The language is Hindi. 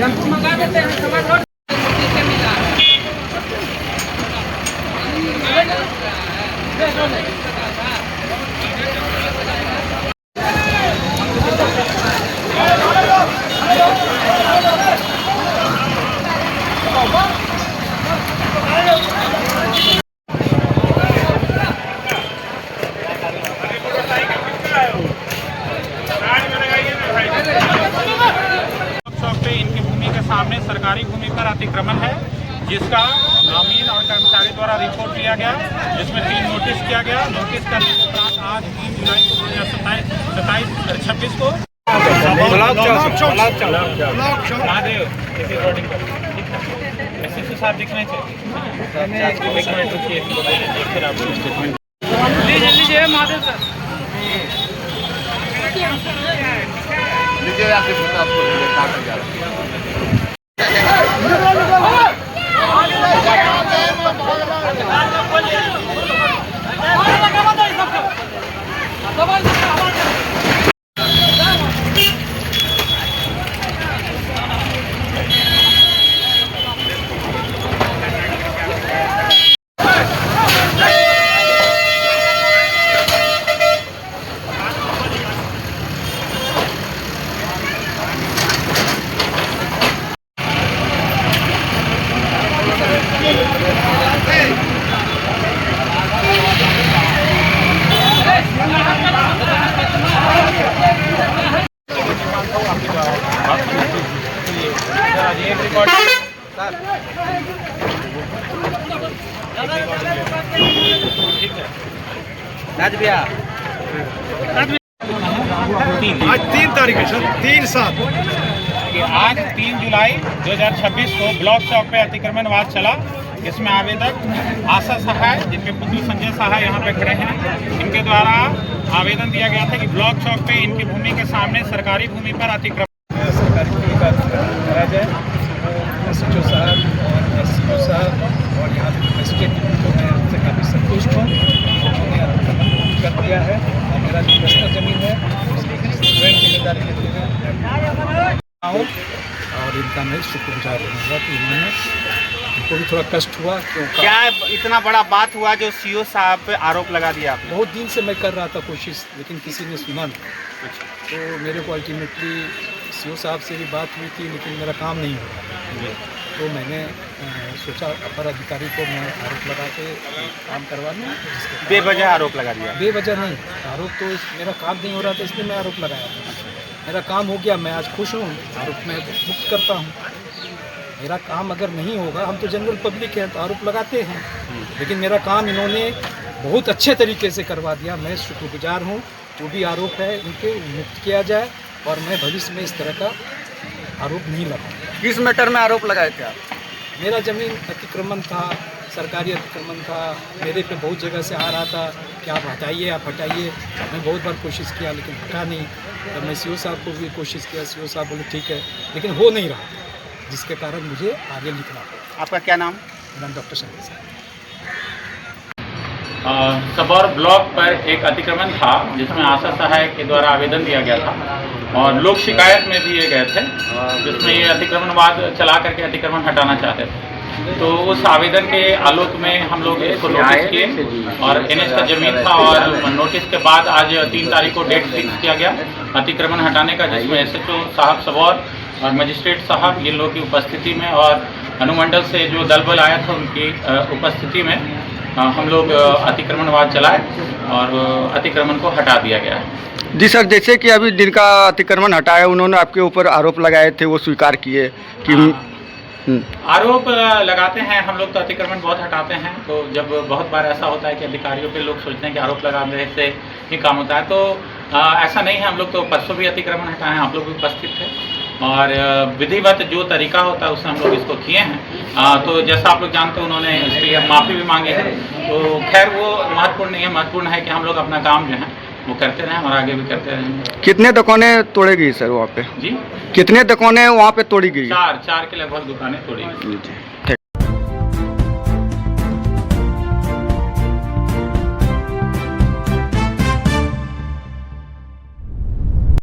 मंगा देते हैं सामान सामने सरकारी भूमि पर अतिक्रमण है, जिसका अमीन और कर्मचारी द्वारा रिपोर्ट लिया गया, जिसमें 3 नोटिस किया गया। नोटिस करने के उपरांत आज 3 जुलाई 2026 को SSP साहब दिखने चाहिए। लीजिए महादेव सर, लीजिए आपको आज 3 तारीख है सर, 3/7। आज 3 जुलाई 2026 को ब्लॉक चौक पे अतिक्रमणवाद चला। इसमें आवेदक आशा सहाय, जिनके पुत्र संजय सहाय यहाँ पे खड़े हैं, इनके द्वारा आवेदन दिया गया था कि ब्लॉक चौक पे इनकी भूमि के सामने सरकारी भूमि पर अतिक्रमण सरकारी भूमि का अतिक्रमण करा जाए। SHO साहब और SCO साहब और यहाँ के मजिस्ट्रेट को मैं उनसे काफ़ी संतुष्ट हूँ। उन्होंने अतिक्रमण कर दिया है और मेरा जो पर्सनल ज़मीन है उसकी स्वयं जिम्मेदारी लेते हुए और इनका मैं शुक्रगुजार रहूँगा कि इन्होंने उनको भी थोड़ा कष्ट हुआ। क्या इतना बड़ा बात हुआ जो CO साहब पे आरोप लगा दिया आपने? बहुत दिन से मैं कर रहा था कोशिश, लेकिन किसी ने सुना नहीं। तो मेरे को अल्टीमेटली CO साहब से भी बात हुई थी, लेकिन मेरा काम नहीं हो रहा। तो मैंने सोचा अपर अधिकारी को मैं आरोप लगा के काम करवा लूँ। बेवजह आरोप लगा दिया? बेवजह नहीं, आरोप तो मेरा काम नहीं हो रहा था, इसलिए मैं आरोप लगाया था। मेरा काम हो गया, मैं आज खुश हूँ, आरोप मैं मुक्त करता हूँ। मेरा काम अगर नहीं होगा, हम तो जनरल पब्लिक हैं तो आरोप लगाते हैं, लेकिन मेरा काम इन्होंने बहुत अच्छे तरीके से करवा दिया। मैं शुक्रगुजार हूँ। जो भी आरोप है इनके मुक्त किया जाए और मैं भविष्य में इस तरह का आरोप नहीं लगाऊंगा। किस मैटर में आरोप लगाए थे आप? मेरा ज़मीन अतिक्रमण था, सरकारी अतिक्रमण था, मेरे पे बहुत जगह से आ रहा था कि आप हटाइए, आप हटाइए। मैं बहुत बार कोशिश किया लेकिन हटा नहीं। तो मैं CO साहब को भी कोशिश किया, CO साहब बोले ठीक है, लेकिन हो नहीं रहा, जिसके कारण मुझे आगे लिखना पड़ा। आपका क्या नाम? मेरा नाम डॉक्टर संजय साहब। सबौर ब्लॉक पर एक अतिक्रमण था, जिसमें आशा सहाय के द्वारा आवेदन दिया गया था और लोक शिकायत में भी ये गए थे, जिसमें ये अतिक्रमणवाद चला करके अतिक्रमण हटाना चाहते थे। तो उस आवेदन के आलोक में हम लोग इसको नोटिस किए और NH का जमीन था और नोटिस के बाद आज 3 तारीख को डेट फिक्स किया गया अतिक्रमण हटाने का, जिसमें SHO साहब सबौर और मजिस्ट्रेट साहब ये लोग की उपस्थिति में और अनुमंडल से जो दल बल आया था उनकी उपस्थिति में हम लोग अतिक्रमणवाद चलाए और अतिक्रमण को हटा दिया गया है। जी सर, जैसे कि अभी जिनका अतिक्रमण हटाया उन्होंने आपके ऊपर आरोप लगाए थे, वो स्वीकार किए कि आरोप लगाते हैं। हम लोग तो अतिक्रमण बहुत हटाते हैं, तो जब बहुत बार ऐसा होता है कि अधिकारियों पे लोग सोचते हैं कि आरोप लगाने से ही काम होता है, तो ऐसा नहीं है। हम लोग तो परसों भी अतिक्रमण हटाए हैं, आप लोग भी उपस्थित थे और विधिवत जो तरीका होता है उससे हम लोग इसको किए हैं। तो जैसा आप लोग जानते हैं उन्होंने इसके लिए माफ़ी भी मांगी है, तो खैर वो महत्वपूर्ण नहीं है। महत्वपूर्ण है कि हम लोग अपना काम जो है वो करते रहें और आगे भी करते रहें। कितने दुकानें तोड़ी गई सर वहाँ पे? जी, कितने दुकानें वहाँ पे तोड़ी गई? 4 के लगभग दुकानें तोड़ी गई।